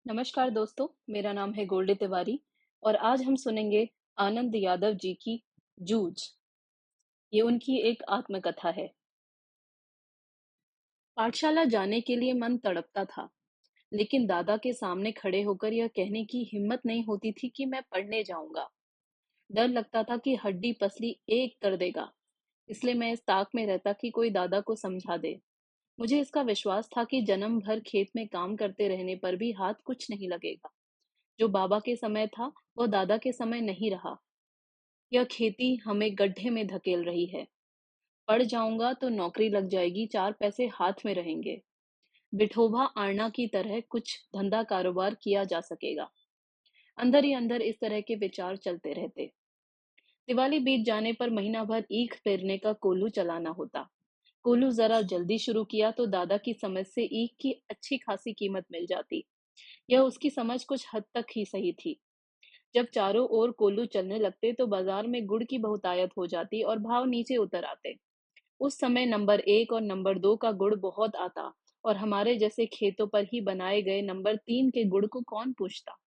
नमस्कार दोस्तों, मेरा नाम है गोल्डी तिवारी और आज हम सुनेंगे आनंद यादव जी की जूझ। ये उनकी एक आत्मकथा है। पाठशाला जाने के लिए मन तड़पता था, लेकिन दादा के सामने खड़े होकर यह कहने की हिम्मत नहीं होती थी कि मैं पढ़ने जाऊंगा। डर लगता था कि हड्डी पसली एक कर देगा, इसलिए मैं इस ताक में रहता कि कोई दादा को समझा दे। मुझे इसका विश्वास था कि जन्म भर खेत में काम करते रहने पर भी हाथ कुछ नहीं लगेगा। जो बाबा के समय था, वह दादा के समय नहीं रहा। यह खेती हमें गड्ढे में धकेल रही है। पढ़ जाऊंगा तो नौकरी लग जाएगी, चार पैसे हाथ में रहेंगे। विठोबा आरना की तरह कुछ धंधा कारोबार किया जा सकेगा। अंदर ही अंदर इस तरह के विचार चलते रहते। दिवाली बीत जाने पर महीना भर ईख पेरने का कोल्हू चलाना होता। कोल्हू जरा जल्दी शुरू किया तो दादा की समझ से ईख की अच्छी खासी कीमत मिल जाती। यह उसकी समझ कुछ हद तक ही सही थी। जब चारों ओर कोल्हू चलने लगते तो बाजार में गुड़ की बहुतायत हो जाती और भाव नीचे उतर आते। उस समय नंबर 1 और नंबर 2 का गुड़ बहुत आता और हमारे जैसे खेतों पर ही बनाए गए नंबर 3 के गुड़ को कौन पूछता।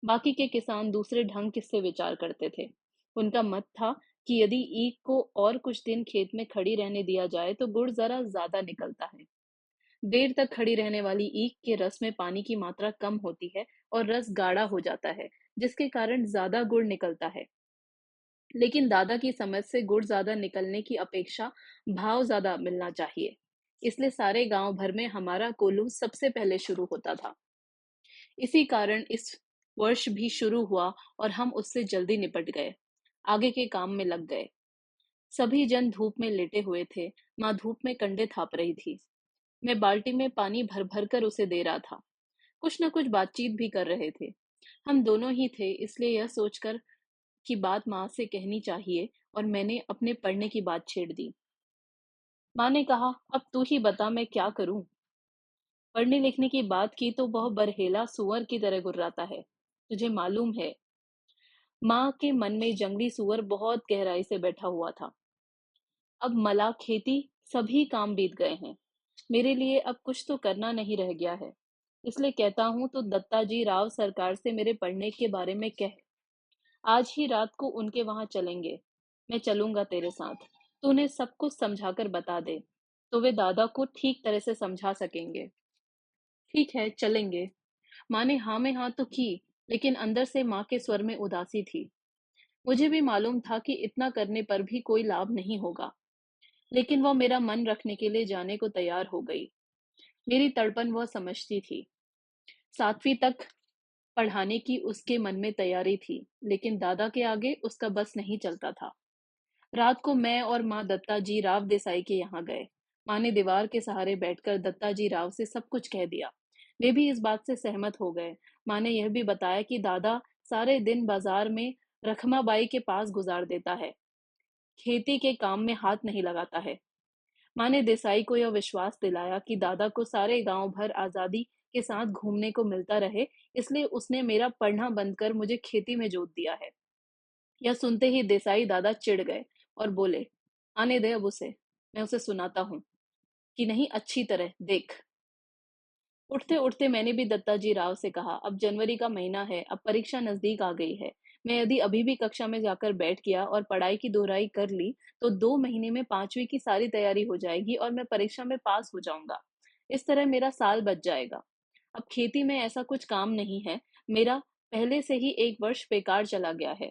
बाकी के किसान दूसरे ढंग से विचार करते थे। उनका मत था कि यदि ईख को और कुछ दिन खेत में खड़ी रहने दिया जाए तो गुड़ जरा ज्यादा निकलता है। देर तक खड़ी रहने वाली ईख के रस में पानी की मात्रा कम होती है और रस गाढ़ा हो जाता है, जिसके कारण ज्यादा गुड़ निकलता है। लेकिन दादा की समझ से गुड़ ज्यादा निकलने की अपेक्षा भाव ज्यादा मिलना चाहिए। इसलिए सारे गांव भर में हमारा कोल्हू सबसे पहले शुरू होता था। इसी कारण इस वर्ष भी शुरू हुआ और हम उससे जल्दी निपट गए। आगे के काम में लग गए। सभी जन धूप में लेटे हुए थे। माँ धूप में कंडे थाप रही थी। मैं बाल्टी में पानी भर भर कर उसे दे रहा था। कुछ न कुछ बातचीत भी कर रहे थे। हम दोनों ही थे, इसलिए यह सोचकर की बात माँ से कहनी चाहिए और मैंने अपने पढ़ने की बात छेड़ दी। माँ ने कहा, अब तू ही बता मैं क्या करूं। पढ़ने लिखने की बात की तो वह बरहेला सुअर की तरह गुर्राता है। तुझे मालूम है। माँ के मन में जंगली सुअर बहुत गहराई से बैठा हुआ था। अब मला खेती सभी काम बीत गए हैं। मेरे लिए अब कुछ तो करना नहीं रह गया है। इसलिए कहता हूं तो दत्ताजी राव सरकार से मेरे पढ़ने के बारे में कह। आज ही रात को उनके वहां चलेंगे। मैं चलूंगा तेरे साथ। तू उन्हें सब कुछ समझाकर बता दे, तो वे दादा को ठीक तरह से समझा सकेंगे। ठीक है, चलेंगे। माँ ने हाँ में हाँ तो की, लेकिन अंदर से माँ के स्वर में उदासी थी। मुझे भी मालूम था कि इतना करने पर भी कोई लाभ नहीं होगा, लेकिन वह मेरा मन रखने के लिए जाने को तैयार हो गई। मेरी तड़पन वह समझती थी। 7वीं तक पढ़ाने की उसके मन में तैयारी थी, लेकिन दादा के आगे उसका बस नहीं चलता था। रात को मैं और माँ दत्ताजी राव देसाई के यहाँ गए। माँ ने दीवार के सहारे बैठकर दत्ताजी राव से सब कुछ कह दिया। वे भी इस बात से सहमत हो गए। माँ ने यह भी बताया कि दादा सारे दिन बाजार में रखमाबाई के पास गुजार देता है, खेती के काम में हाथ नहीं लगाता है। माँ ने देसाई को यह विश्वास दिलाया कि दादा को सारे गांव भर आजादी के साथ घूमने को मिलता रहे, इसलिए उसने मेरा पढ़ना बंद कर मुझे खेती में जोत दिया है। यह सुनते ही देसाई दादा चिढ़ गए और बोले, आने दे अब उसे, मैं उसे सुनाता हूँ कि नहीं अच्छी तरह देख। उठते उठते मैंने भी दत्ताजी राव से कहा, अब जनवरी का महीना है, अब परीक्षा नजदीक आ गई है। मैं यदि अभी भी कक्षा में जाकर बैठ गया और पढ़ाई की दोहराई कर ली तो 2 महीने में 5वीं की सारी तैयारी हो जाएगी और मैं परीक्षा में पास हो जाऊंगा। इस तरह मेरा साल बच जाएगा। अब खेती में ऐसा कुछ काम नहीं है। मेरा पहले से ही एक वर्ष बेकार चला गया है।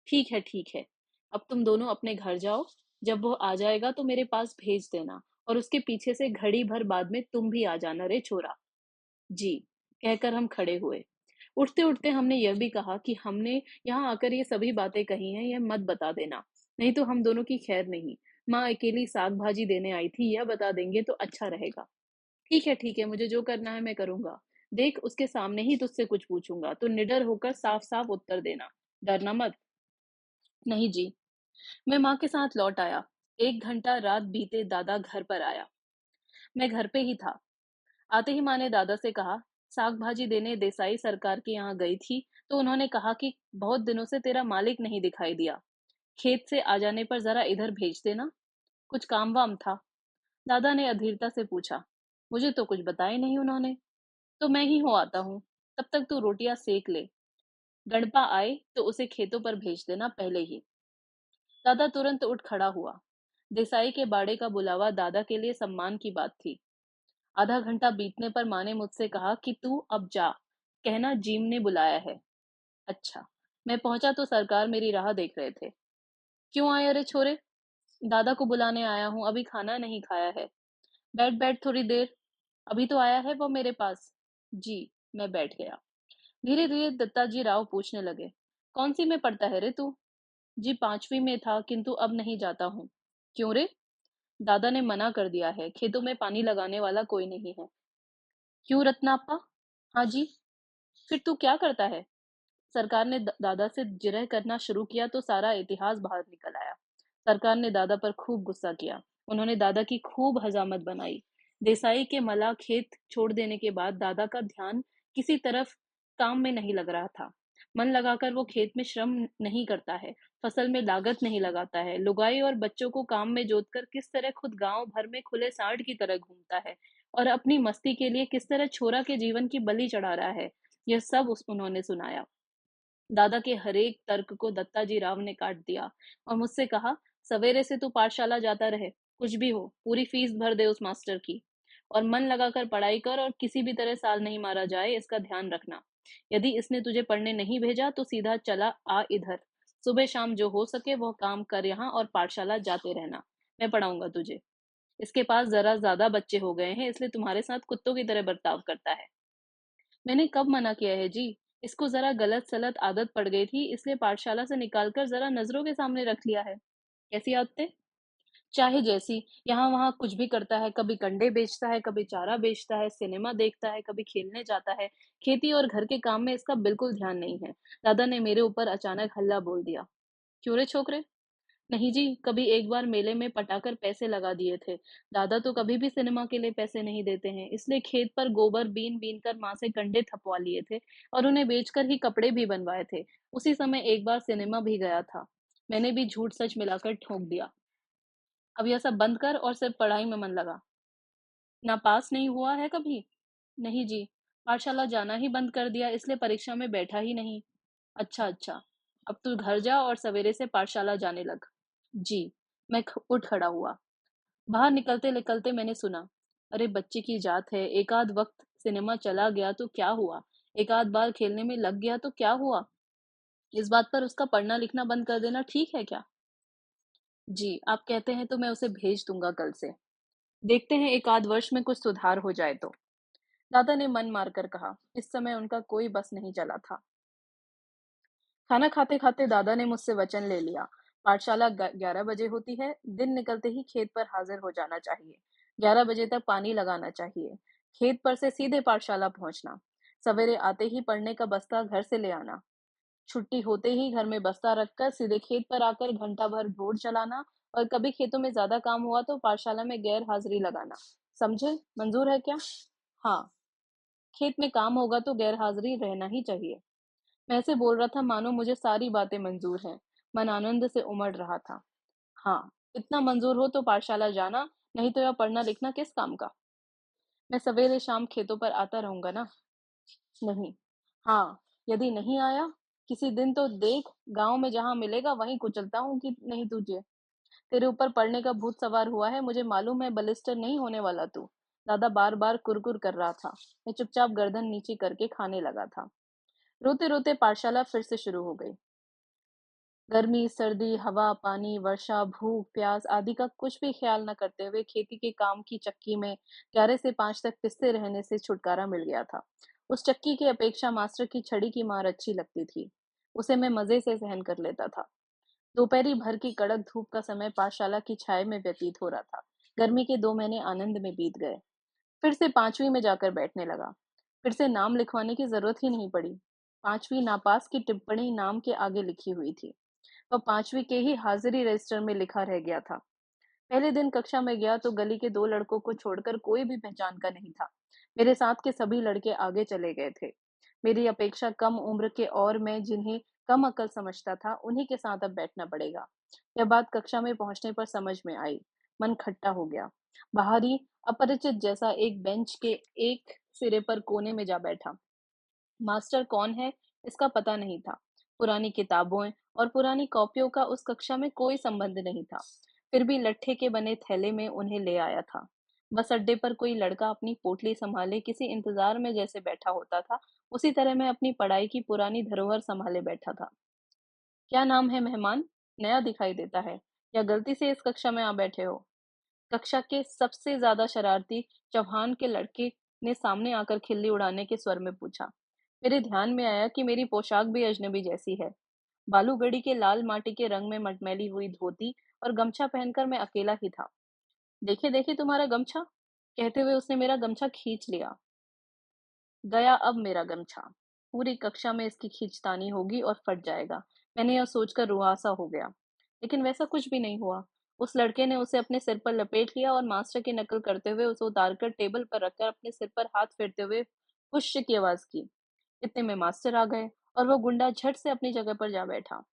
ठीक है, ठीक है। अब तुम दोनों अपने घर जाओ। जब वो आ जाएगा तो मेरे पास भेज देना और उसके पीछे से घड़ी भर बाद में तुम भी आ जाना रे छोरा। जी, कहकर हम खड़े हुए। उठते-उठते हमने यह भी कहा कि हमने यहाँ आकर ये सभी बातें कही हैं, यह मत बता देना, नहीं तो हम दोनों की खैर नहीं। माँ अकेली साग-भाजी देने आई थी, यह बता देंगे तो अच्छा रहेगा। ठीक है, मुझे जो करना है मैं करूँगा। देख, उसके सामने ही तुझसे कुछ पूछूँगा, तो निडर होकर साफ-साफ उत्तर देना, डरना मत। नहीं जी। मैं माँ के साथ लौट आया। 1 घंटा रात बीते दादा घर पर आया। मैं घर पे ही था। आते ही माँ ने दादा से कहा, साग भाजी देने देसाई सरकार के यहाँ गई थी तो उन्होंने कहा कि बहुत दिनों से तेरा मालिक नहीं दिखाई दिया। खेत से आ जाने पर जरा इधर भेज देना। कुछ काम वाम था। दादा ने अधीरता से पूछा। मुझे तो कुछ बताया नहीं उन्होंने। तो मैं ही हो आता हूँ, तब तक तू रोटियां सेक ले। गणपा आए तो उसे खेतों पर भेज देना पहले ही। दादा तुरंत उठ खड़ा हुआ। देसाई के बाड़े का बुलावा दादा के लिए सम्मान की बात थी। आधा घंटा बीतने पर माँ ने मुझसे कहा कि तू अब जा, कहना जीम ने बुलाया है। अच्छा। मैं पहुंचा तो सरकार मेरी राह देख रहे थे। क्यों आए रे छोरे? दादा को बुलाने आया हूँ, अभी खाना नहीं खाया है। बैठ बैठ थोड़ी देर, अभी तो आया है वो मेरे पास। जी। मैं बैठ गया। धीरे धीरे दत्ताजी राव पूछने लगे, कौन सी में पढ़ता है रे तू? जी, 5वीं में था, किंतु अब नहीं जाता हूँ। क्यों रे? दादा ने मना कर दिया है, खेतों में पानी लगाने वाला कोई नहीं है। क्यों रत्नाप्पा? हाँ जी। फिर तू क्या करता है? सरकार ने दादा से जिरह करना शुरू किया तो सारा इतिहास बाहर निकल आया। सरकार ने दादा पर खूब गुस्सा किया। उन्होंने दादा की खूब हजामत बनाई। देसाई के मला खेत छोड़ देने के बाद दादा का ध्यान किसी तरफ काम में नहीं लग रहा था। मन लगाकर वो खेत में श्रम नहीं करता है, फसल में लागत नहीं लगाता है, लुगाई और बच्चों को काम में जोतकर किस तरह खुद गांव भर में खुले सांड की तरह घूमता है और अपनी मस्ती के लिए किस तरह छोरा के जीवन की बलि चढ़ा रहा है, यह सब उन्होंने सुनाया। दादा के हरेक तर्क को दत्ताजी राव ने काट दिया और मुझसे कहा, सवेरे से तू पाठशाला जाता रहे, कुछ भी हो पूरी फीस भर दे उस मास्टर की, और मन लगाकर पढ़ाई कर और किसी भी तरह साल नहीं मारा जाए, इसका ध्यान रखना। यदि इसने तुझे पढ़ने नहीं भेजा तो सीधा चला आ इधर। सुबह शाम जो हो सके वह काम कर यहाँ और पाठशाला जाते रहना। मैं पढ़ाऊंगा तुझे। इसके पास जरा ज्यादा बच्चे हो गए हैं, इसलिए तुम्हारे साथ कुत्तों की तरह बर्ताव करता है। मैंने कब मना किया है जी? इसको जरा गलत सलत आदत पड़ गई थी, इसलिए पाठशाला से निकालकर जरा नजरों के सामने रख लिया है। कैसी आदतें? चाहे जैसी, यहाँ वहाँ कुछ भी करता है, कभी कंडे बेचता है, कभी चारा बेचता है, सिनेमा देखता है, कभी खेलने जाता है। खेती और घर के काम में इसका बिल्कुल ध्यान नहीं है। दादा ने मेरे ऊपर अचानक हल्ला बोल दिया। क्यों रे छोकरे? नहीं जी, कभी एक बार मेले में पटाकर पैसे लगा दिए थे। दादा तो कभी भी सिनेमा के लिए पैसे नहीं देते हैं, इसलिए खेत पर गोबर बीन बीन कर माँ से कंडे थपवा लिए थे और उन्हें बेचकर ही कपड़े भी बनवाए थे। उसी समय एक बार सिनेमा भी गया था। मैंने भी झूठ सच मिलाकर ठोक दिया। अब यह सब बंद कर और सिर्फ पढ़ाई में मन लगा। ना पास नहीं हुआ है कभी? नहीं जी, पाठशाला जाना ही बंद कर दिया, इसलिए परीक्षा में बैठा ही नहीं। अच्छा अच्छा। अब तू घर जा और सवेरे से पाठशाला जाने लग। जी। मैं उठ खड़ा हुआ। बाहर निकलते निकलते मैंने सुना, अरे बच्चे की जात है, एक आध वक्त सिनेमा चला गया तो क्या हुआ, एक आध बार खेलने में लग गया तो क्या हुआ, इस बात पर उसका पढ़ना लिखना बंद कर देना ठीक है क्या? जी, आप कहते हैं तो मैं उसे भेज दूंगा कल से। देखते हैं एक आध वर्ष में कुछ सुधार हो जाए तो। दादा ने मन मारकर कहा। इस समय उनका कोई बस नहीं चला था। खाना खाते खाते दादा ने मुझसे वचन ले लिया। पाठशाला 11 बजे होती है, दिन निकलते ही खेत पर हाजिर हो जाना चाहिए। 11 बजे तक पानी लगाना चाहिए। खेत पर से सीधे पाठशाला पहुंचना। सवेरे आते ही पढ़ने का बस्ता घर से ले आना। छुट्टी होते ही घर में बस्ता रखकर सीधे खेत पर आकर घंटा भर ढोर चलाना, और कभी खेतों में ज्यादा काम हुआ तो पाठशाला में गैर हाजिरी लगाना। समझे? मंजूर है क्या? हाँ। खेत में काम होगा तो गैर हाजिरी रहना ही चाहिए। मैं ऐसे बोल रहा था मानो मुझे सारी बातें मंजूर हैं। मन आनंद से उमड़ रहा था। हाँ, इतना मंजूर हो तो पाठशाला जाना, नहीं तो यह पढ़ना लिखना किस काम का? मैं सवेरे शाम खेतों पर आता रहूंगा ना? नहीं। हाँ, यदि नहीं आया किसी दिन तो देख, गांव में जहां मिलेगा वहीं कुचलता हूँ कि नहीं तुझे। तेरे ऊपर पढ़ने का भूत सवार हुआ है, मुझे मालूम है, बलिस्टर नहीं होने वाला तू। दादा बार बार कुरकुर कर रहा था। मैं चुपचाप गर्दन नीचे करके खाने लगा था। रोते रोते पाठशाला फिर से शुरू हो गई। गर्मी, सर्दी, हवा, पानी, वर्षा, भूख, प्यास आदि का कुछ भी ख्याल न करते हुए खेती के काम की चक्की में 11 से 5 तक पिसते रहने से छुटकारा मिल गया था। उस चक्की की अपेक्षा मास्टर की छड़ी की मार अच्छी लगती थी। उसे मैं मजे से सहन कर लेता था। दोपहरी भर की कड़क धूप का समय पाठशाला की छाया में व्यतीत हो रहा था। गर्मी के 2 महीने आनंद में बीत गए। फिर से 5वीं में जाकर बैठने लगा। फिर से नाम लिखवाने की जरूरत ही नहीं पड़ी। 5वीं नापास की टिप्पणी नाम के आगे लिखी हुई थी। वह 5वीं के ही हाजिरी रजिस्टर में लिखा रह गया था। पहले दिन कक्षा में गया तो गली के 2 लड़कों को छोड़कर कोई भी पहचान का नहीं था। मेरे साथ के सभी लड़के आगे चले गए थे। मेरी अपेक्षा कम उम्र के और मैं जिन्हें कम अकल समझता था, उन्हीं के साथ अब बैठना पड़ेगा। यह बात कक्षा में पहुंचने पर समझ में आई। मन खट्टा हो गया। बाहरी अपरिचित जैसा एक बेंच के एक सिरे पर कोने में जा बैठा। मास्टर कौन है, इसका पता नहीं था। पुरानी किताबों और पुरानी कॉपियों का उस कक्षा में कोई संबंध नहीं था। फिर भी लट्ठे के बने थैले में उन्हें ले आया था। बस अड्डे पर कोई लड़का अपनी पोटली संभाले किसी इंतजार में जैसे बैठा होता था, उसी तरह मैं अपनी पढ़ाई की पुरानी धरोहर संभाले बैठा था। क्या नाम है मेहमान? नया दिखाई देता है, या गलती से इस कक्षा में आ बैठे हो? कक्षा के सबसे ज्यादा शरारती चौहान के लड़के ने सामने आकर खिल्ली उड़ाने के स्वर में पूछा। मेरे ध्यान में आया कि मेरी पोशाक भी अजनबी जैसी है। बालूगढ़ी के लाल माटी के रंग में मटमैली हुई धोती और गमछा पहनकर मैं अकेला ही था। देखे देखे तुम्हारा गमछा, कहते हुए उसने मेरा गमछा खींच लिया। गया अब मेरा गमछा। पूरी कक्षा में इसकी खींचतानी होगी और फट जाएगा। मैंने यह सोचकर रुआसा हो गया। लेकिन वैसा कुछ भी नहीं हुआ। उस लड़के ने उसे अपने सिर पर लपेट लिया और मास्टर की नकल करते हुए उसे उतारकर टेबल पर रखकर अपने सिर पर हाथ फेरते हुए पुश की आवाज की। इतने में मास्टर आ गए और वो गुंडा झट से अपनी जगह पर जा बैठा।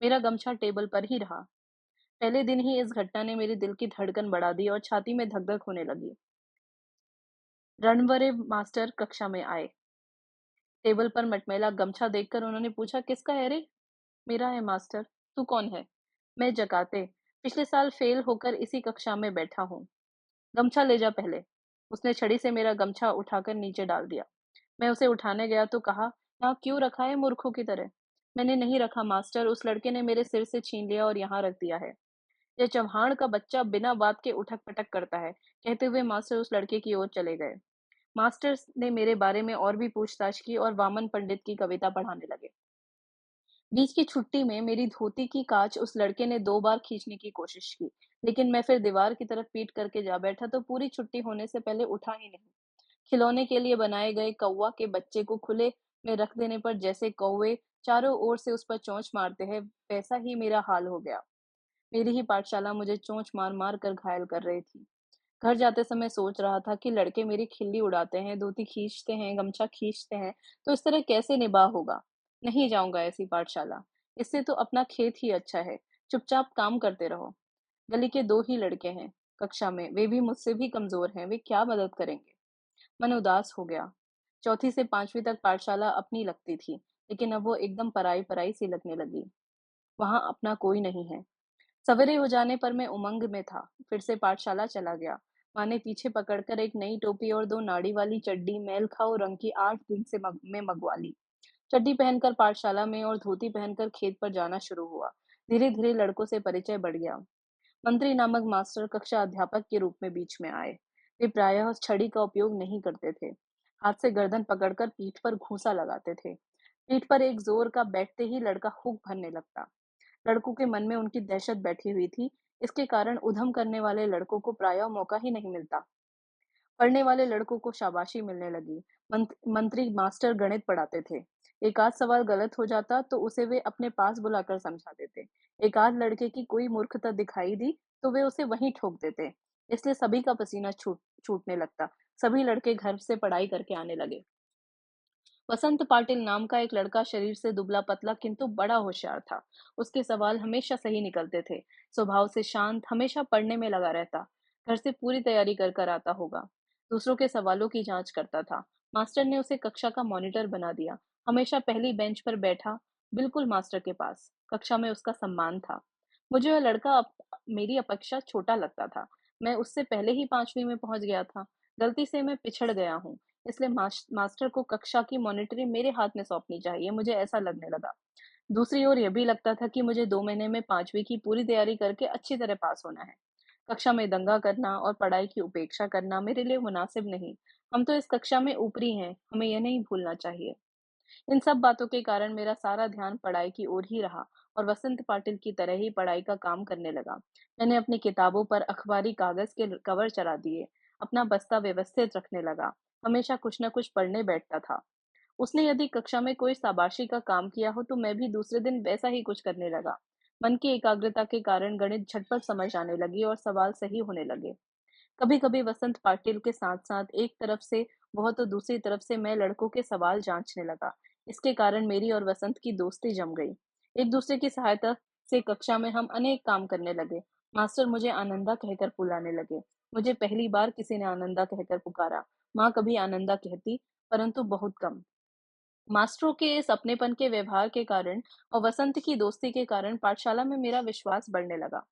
मेरा गमछा टेबल पर ही रहा। पहले दिन ही इस घटना ने मेरे दिल की धड़कन बढ़ा दी और छाती में धक धक होने लगी। रणवरे मास्टर कक्षा में आए। टेबल पर मटमैला गमछा देखकर उन्होंने पूछा, किसका है रे? मेरा है मास्टर। तू कौन है? मैं जकाते। पिछले साल फेल होकर इसी कक्षा में बैठा हूँ। गमछा ले जा पहले। उसने छड़ी से मेरा गमछा उठाकर नीचे डाल दिया। मैं उसे उठाने गया तो कहा, यहाँ क्यों रखा है मूर्खों की तरह? मैंने नहीं रखा मास्टर, उस लड़के ने मेरे सिर से छीन लिया और यहाँ रख दिया है। यह चौहान का बच्चा बिना बात के उठक पटक करता है, कहते हुए मास्टर उस लड़के की ओर चले गए। मास्टर ने मेरे बारे में और भी पूछताछ की और वामन पंडित की कविता पढ़ाने लगे। बीच की छुट्टी में मेरी धोती की कांच उस लड़के ने 2 बार खींचने की कोशिश की, लेकिन मैं फिर दीवार की तरफ पीट करके जा बैठा तो पूरी छुट्टी होने से पहले उठा ही नहीं। खिलौने के लिए बनाए गए कौवा के बच्चे को खुले में रख देने पर जैसे कौवे चारों ओर से उस पर चोंच मारते हैं, वैसा ही मेरा हाल हो गया। मेरी ही पाठशाला मुझे चोंच मार मार कर घायल कर रही थी। घर जाते समय सोच रहा था कि लड़के मेरी खिल्ली उड़ाते हैं, धोती खींचते हैं, गमछा खींचते हैं, तो इस तरह कैसे निभाह होगा। नहीं जाऊंगा ऐसी पाठशाला। इससे तो अपना खेत ही अच्छा है। चुपचाप काम करते रहो। गली के 2 ही लड़के हैं कक्षा में, वे भी मुझसे भी कमजोर हैं, वे क्या मदद करेंगे? मन उदास हो गया। चौथी से 5वीं तक पाठशाला अपनी लगती थी, लेकिन अब वो एकदम पराई पराई सी लगने लगी। वहां अपना कोई नहीं है। सवेरे हो जाने पर मैं उमंग में था। फिर से पाठशाला चला गया। माँ ने पीछे पकड़कर एक नई टोपी और 2 नाड़ी वाली चड्डी मैल खाओ रंग की 8 दिन से में मंगवा ली। चड्डी पहनकर पाठशाला में और धोती पहनकर खेत पर जाना शुरू हुआ। धीरे धीरे लड़कों से परिचय बढ़ गया। मंत्री नामक मास्टर कक्षा अध्यापक के रूप में बीच में आए। वे प्रायः छड़ी का उपयोग नहीं करते थे। हाथ से गर्दन पकड़कर पीठ पर घूंसा लगाते थे। पीठ पर एक जोर का बैठते ही लड़का हुक भरने लगता। लड़कों के मन में उनकी दहशत बैठी हुई थी। इसके कारण उधम करने वाले लड़कों को प्रायः मौका ही नहीं मिलता। पढ़ने वाले लड़कों को शाबाशी मिलने लगी। मंत्री मास्टर गणित पढ़ाते थे। एक आध सवाल गलत हो जाता तो उसे वे अपने पास बुलाकर समझा देते। एक आध लड़के की कोई मूर्खता दिखाई दी तो वे उसे वहीं ठोक देते। इसलिए सभी का पसीना छूटने लगता। सभी लड़के घर से पढ़ाई करके आने लगे। वसंत पाटिल नाम का एक लड़का शरीर से दुबला पतला किंतु बड़ा होशियार था। उसके सवाल हमेशा सही निकलते थे। स्वभाव से शांत, हमेशा पढ़ने में लगा रहता। घर से पूरी तैयारी कर कर आता होगा। दूसरों के सवालों की जांच करता था। मास्टर ने उसे कक्षा का मॉनिटर बना दिया। हमेशा पहली बेंच पर बैठा, बिल्कुल मास्टर के पास। कक्षा में उसका सम्मान था। मुझे वह लड़का मेरी अपेक्षा छोटा लगता था। मैं उससे पहले ही 5वीं में पहुंच गया था। गलती से मैं पिछड़ गया हूँ। इसलिए मास्टर को कक्षा की मॉनिटरिंग मेरे हाथ में सौंपनी चाहिए, मुझे ऐसा लगने लगा। दूसरी ओर यह भी लगता था कि मुझे 2 महीने में 5वीं की पूरी तैयारी करके अच्छी तरह पास होना है। कक्षा में दंगा करना और पढ़ाई की उपेक्षा करना मेरे लिए मुनासिब नहीं। हम तो इस कक्षा में ऊपरी हैं, हमें यह नहीं भूलना चाहिए। इन सब बातों के कारण मेरा सारा ध्यान पढ़ाई की ओर ही रहा और वसंत पाटिल की तरह ही पढ़ाई का काम करने लगा। मैंने अपनी किताबों पर अखबारी कागज के कवर चढ़ा दिए। अपना बस्ता व्यवस्थित रखने लगा। हमेशा कुछ न कुछ पढ़ने बैठता था। उसने यदि कक्षा में कोई शाबाशी का काम किया हो तो मैं भी दूसरे दिन वैसा ही कुछ करने लगा। मन की एकाग्रता के कारण गणित झटपट समझ आने लगी और सवाल सही होने लगे। कभी-कभी वसंत पाटिल के साथ-साथ एक तरफ से वह तो दूसरी तरफ से मैं लड़कों के सवाल जांचने लगा। इसके कारण मेरी और वसंत की दोस्ती जम गई। एक दूसरे की सहायता से कक्षा में हम अनेक काम करने लगे। मास्टर मुझे आनंदा कहकर बुलाने लगे। मुझे पहली बार किसी ने आनंदा कहकर पुकारा। माँ कभी आनंदा कहती, परंतु बहुत कम। मास्टरों के इस अपनेपन के व्यवहार के कारण और वसंत की दोस्ती के कारण पाठशाला में मेरा विश्वास बढ़ने लगा।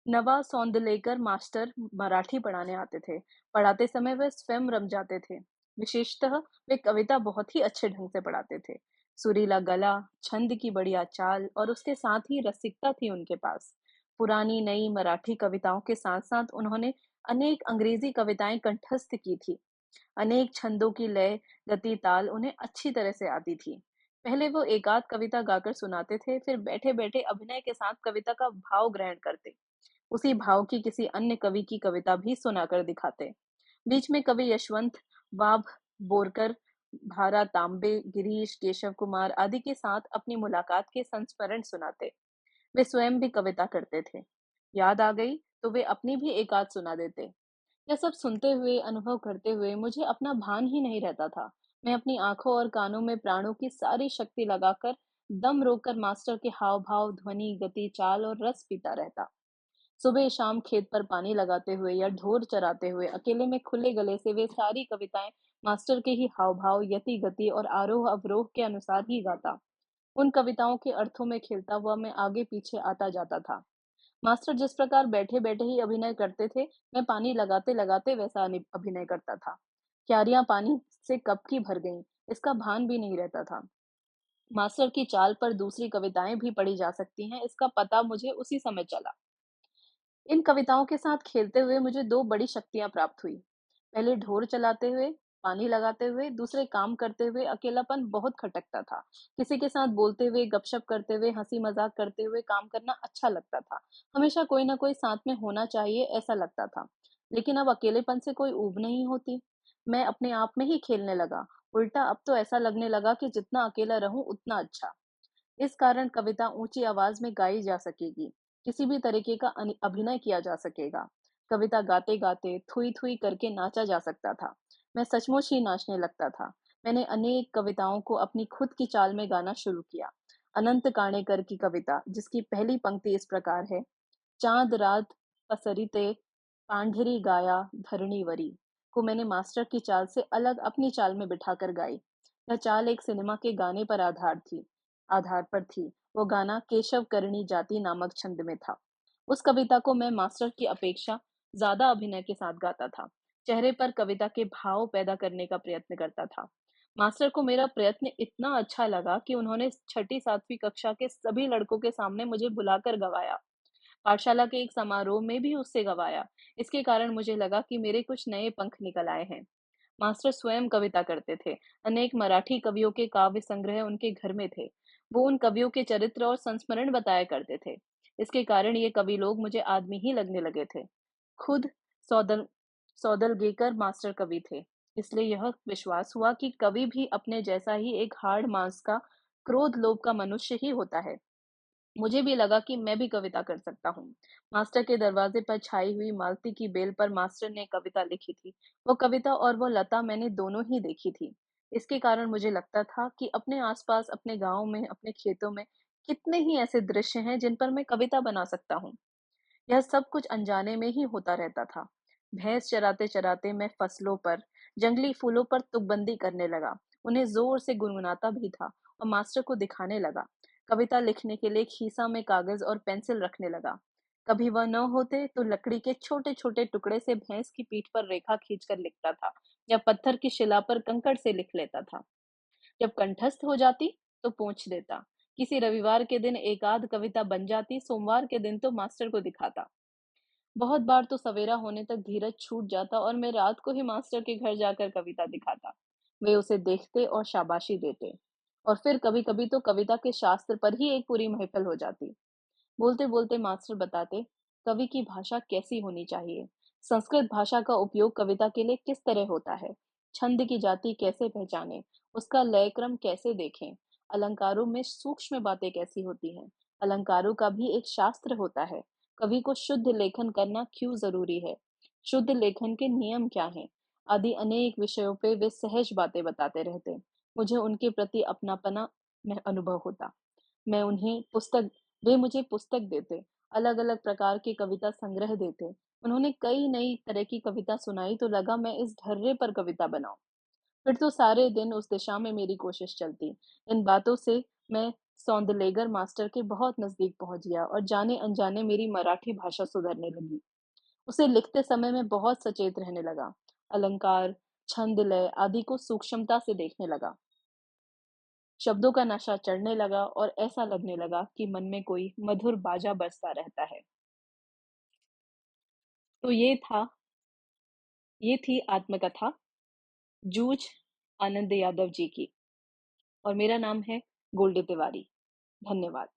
नवा सौंदलेकर मास्टर मराठी पढ़ाने आते थे। पढ़ाते समय वे स्वयं रम जाते थे। विशेषतः वे कविता बहुत ही अच्छे ढंग से पढ़ाते थे। सुरीला गला, छंद की बढ़िया चाल और उसके साथ ही रसिकता थी उनके पास। पुरानी नई मराठी कविताओं के साथ-साथ उन्होंने अनेक अंग्रेजी कविताएं कंठस्थ की थी। अनेक छंदों की लय, गति, ताल उन्हें अच्छी तरह से आती थी। पहले वो एकाध कविता गाकर सुनाते थे, फिर बैठे-बैठे अभिनय के साथ कविता का भाव ग्रहण करते। उसी भाव की किसी अन्य कवि की कविता भी सुनाकर दिखाते। बीच में कवि यशवंत, वाव बोरकर, भारा तांबे, गिरीश, केशव कुमार आदि के साथ अपनी मुलाकात के संस्मरण सुनाते। वे स्वयं भी कविता करते थे। याद आ गई तो वे अपनी भी एकाध सुना देते। यह सब सुनते हुए, अनुभव करते हुए मुझे अपना भान ही नहीं रहता था। मैं अपनी आँखों और कानों में प्राणों की सारी शक्ति लगाकर, दम रोककर मास्टर के हाव-भाव, ध्वनि, गति, चाल और रस पीता रहता। सुबह-शाम खेत पर पानी लगाते हुए या ढोर चराते हुए अकेले में खुले गले से वे सारी कविताएँ मास्टर के ही हाव-भाव, यति-गति और आरोह-अवरोह के अनुसार ही गाता। उन कविताओं के अर्थों में खिलता हुआ मैं आगे-पीछे आता जाता था। मास्टर जिस प्रकार बैठे-बैठे ही अभिनय करते थे, मैं पानी लगाते-लगाते वैसा अभिनय करता था। क्यारियाँ पानी से कब की भर गईं, इसका भान भी नहीं रहता था। मास्टर की चाल पर दूसरी कविताएँ भी पढ़ी जा सकती हैं, इसका पता मुझे उसी समय चला। इन कविताओं के साथ खेलते हुए मुझे 2 बड़ी शक्तियाँ प्राप्त हुई। पहले ढोर चलाते हुए, पानी लगाते हुए, दूसरे काम करते हुए अकेलापन बहुत खटकता था। किसी के साथ बोलते हुए, गपशप करते हुए, हँसी-मज़ाक करते हुए काम करना अच्छा लगता था। हमेशा कोई न कोई साथ में होना चाहिए, ऐसा लगता था। लेकिन अब अकेलेपन से कोई ऊब नहीं होती। मैं अपने आप में ही खेलने लगा। उल्टा अब तो ऐसा लगने लगा कि जितना अकेला रहूँ, उतना अच्छा। इस कारण कविता ऊंची आवाज में गाई जा सकेगी, किसी भी तरीके का अभिनय किया जा सकेगा। कविता गाते गाते थुई थुई करके नाचा जा सकता था। मैं सचमुच ही नाचने लगता था। मैंने अनेक कविताओं को अपनी खुद की चाल में गाना शुरू किया। अनंत काणेकर की कविता, जिसकी पहली पंक्ति इस प्रकार है: चाँद रात पसरिते पांढरी गाया धरणीवरी, को मैंने मास्टर की चाल से अलग अपनी चाल में बिठाकर गाई। यह चाल एक सिनेमा के गाने पर आधार पर थी। वो गाना केशव करणी जाति नामक छंद में था। उस कविता को मैं मास्टर की अपेक्षा ज्यादा अभिनय के साथ गाता था। चेहरे पर कविता के भाव पैदा करने का प्रयत्न करता था। मास्टर को मेरा प्रयत्न इतना अच्छा लगा कि उन्होंने छठी सातवीं कक्षा के सभी लड़कों के सामने मुझे बुलाकर गवाया। पाठशाला के एक समारोह में भी उससे गवाया। इसके कारण मुझे लगा कि मेरे कुछ नए पंख निकल आए हैं। मास्टर स्वयं कविता करते थे। अनेक मराठी कवियों के काव्य संग्रह उनके घर में थे। वो उन कवियों के चरित्र और संस्मरण बताया करते थे। इसके कारण ये कवि लोग मुझे आदमी ही लगने लगे थे। खुद सौदल सौदलगेकर मास्टर कवि थे। इसलिए यह विश्वास हुआ कि कवि भी अपने जैसा ही एक हाड़ मांस का, क्रोध लोभ का मनुष्य ही होता है। मुझे भी लगा कि मैं भी कविता कर सकता हूँ। मास्टर के दरवाजे पर छाई हुई मालती की बेल पर मास्टर ने कविता लिखी थी। वो कविता और वो लता मैंने दोनों ही देखी थी। इसके कारण मुझे लगता था कि अपने आसपास, अपने गाँव में, अपने खेतों में कितने ही ऐसे दृश्य हैं जिन पर मैं कविता बना सकता हूँ। यह सब कुछ अनजाने में ही होता रहता था। भैंस चराते-चराते मैं फसलों पर, जंगली फूलों पर तुकबंदी करने लगा। उन्हें ज़ोर से गुनगुनाता भी था और मास्टर को दिखाने लगा। कविता लिखने के लिए खीसा में कागज़ और पेंसिल रखने लगा। कभी वह न होते तो लकड़ी के छोटे-छोटे टुकड़े से भैंस की पीठ पर रेखा खींचकर लिखता था या पत्थर की शिला पर कंकड़ से लिख लेता था। जब कंठस्थ हो जाती तो पोंछ देता। किसी रविवार के दिन एकाध कविता बन जाती, सोमवार के दिन तो मास्टर को दिखाता। बहुत बार तो सवेरा होने तक धीरज छूट जाता और मैं रात को ही मास्टर के घर जाकर कविता दिखाता। वे उसे देखते और शाबाशी देते। और फिर कभी-कभी तो कविता के शास्त्र पर ही एक पूरी महफिल हो जाती। बोलते-बोलते मास्टर बताते, कवि की भाषा कैसी होनी चाहिए, संस्कृत भाषा का उपयोग कविता के लिए किस तरह होता है, छंद की जाति कैसे पहचानें, उसका लय क्रम कैसे देखें, अलंकारों में सूक्ष्म बातें कैसी होती हैं, अलंकारों का भी एक शास्त्र होता है, कवि को शुद्ध लेखन करना क्यों जरूरी है, शुद्ध लेखन के नियम क्या हैं, आदि अनेक विषयों पे वे सहज बातें बताते रहते। मुझे उनके प्रति अपनापना में अनुभव होता। मैं उन्हें पुस्तक वे मुझे पुस्तक देते, अलग-अलग प्रकार के कविता संग्रह देते। उन्होंने कई नई तरह की कविता सुनाई तो लगा मैं इस ढर्रे पर कविता बनाऊँ। फिर तो सारे दिन उस दिशा में मेरी कोशिश चलती। इन बातों से मैं सौंदलेगर मास्टर के बहुत नज़दीक पहुँच गया और जाने-अनजाने मेरी मराठी भाषा सुधरने लगी। उसे लिखते समय मैं बहुत सचेत रहने लगा। अलंकार, छंद, लय आदि को सूक्ष्मता से देखने लगा। शब्दों का नशा चढ़ने लगा और ऐसा लगने लगा कि मन में कोई मधुर बाजा बजता रहता है। तो ये थी आत्मकथा जूझ आनंद यादव जी की और मेरा नाम है गोल्डी तिवारी। धन्यवाद।